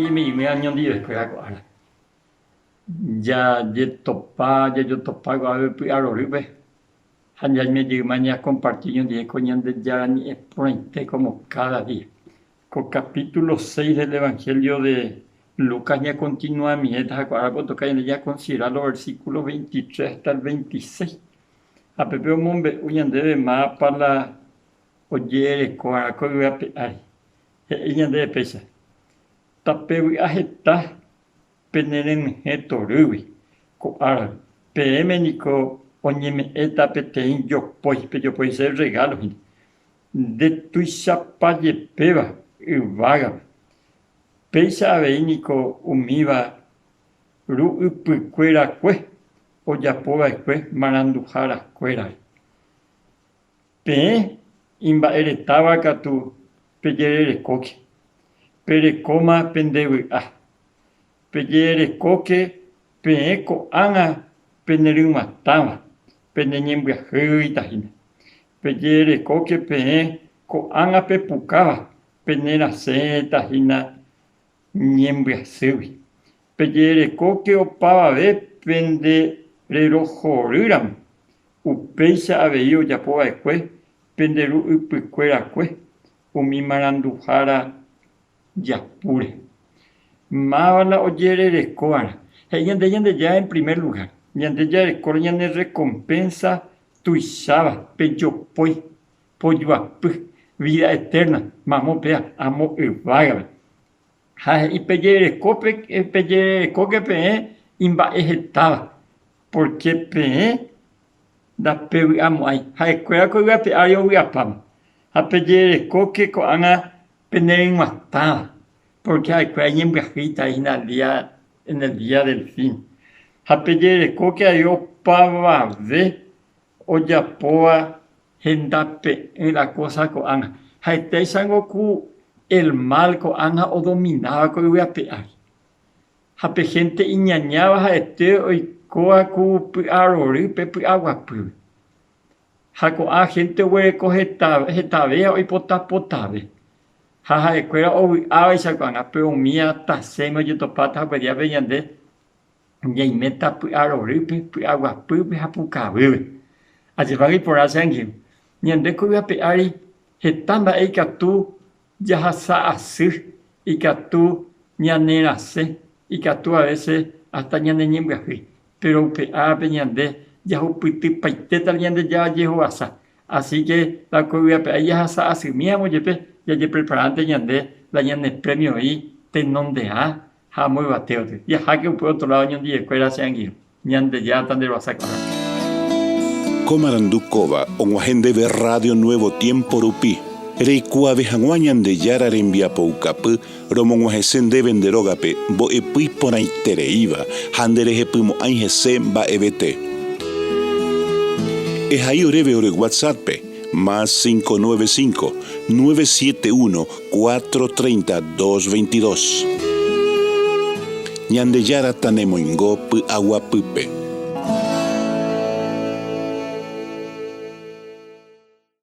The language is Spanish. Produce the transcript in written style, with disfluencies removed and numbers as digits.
me año de escuela ahora. Ya de topa, ya yo topa guave a Roribe. Ya me digo mañana compartir un día con de ya ni exponente como cada día. Con capítulo 6 del Evangelio de Lucas ya continúa mi edad, ahora cuando toca ya considerar los versículos 23 hasta el 26. A Pepe Mombe, uyan debe más para la oyere, coara, coara, ay. Uyan debe pesa. Tapewi ajeta peneren hetorui. Coara. PM Nico, oñeme eta petein yo pues ser regalo. De tuisa paye peba, vaga. Peisa veinico umiva, ru upuquera cue. Oyapoa cue, marandujara cuera. Pe imba eretaba catu peyere coque. Pere coma pendewi a. Peyere coque, peeco anga peneruma tama. Penenyembia huitahina. Peyere coque pe co anga pepucava. Penera seta hina nyembia sewi. Peyere coque opava ve pende. Rero joruram, upeisa aveio yapoa cue, penderu upicuera cue, umimarandujara yapure. Mábala oyere de coara. Yande ya en primer lugar. Yande ya de coara yande recompensa tuisaba, peyopoi, poyoapu, vida eterna, mamopea, amo vaga. Y peyere coque pe imba ejetaba. Porque pe da pe amai hai kwea ko pe ayo wiapam ha pe je coque ko anga penering mata porque hay kwea yem gajita en el día del fin ha pe je coque ayo pava ve o ya poa hendape en la cosa ko anga hai te sango ku el mal ko anga o dominaba ko wiape ha pe gente iñañaba ha este hoy coa cu arori pepe agua pu. Jaco a gente hueco getavea o potave. Jaja escuela o a esa con a peu mía tasema yo topata pedia veñande. Ya meta pu arori pepe agua pu japuca bebe. Así va a ir por asangim. Ñande cu pe ari getamba e catu ya sa asir y catu ñanera se y catu a veces hasta ñande ñembra. Pero peñande ya upiti paiteta ñande ya llevo asa. Así que la cuya ya asa asumíamos ya preparante ñande la ñande premio ahí tenonde a muy bateo. Ya que por otro lado ñande escuela se han ido. Ñande ya tan de lo sacar. Comarandukova, onguajende de Radio Nuevo Tiempo Rupi. Reikua vejanua ñande yara rembia poucapu, romonguajesen de venderogape, bo epui ponaitereiva, handereje pumo anjese ba ebete. Es ahí oreve ore WhatsApp, más 595-971-430-222. Ñande yara tanemoingo pu agua pupe.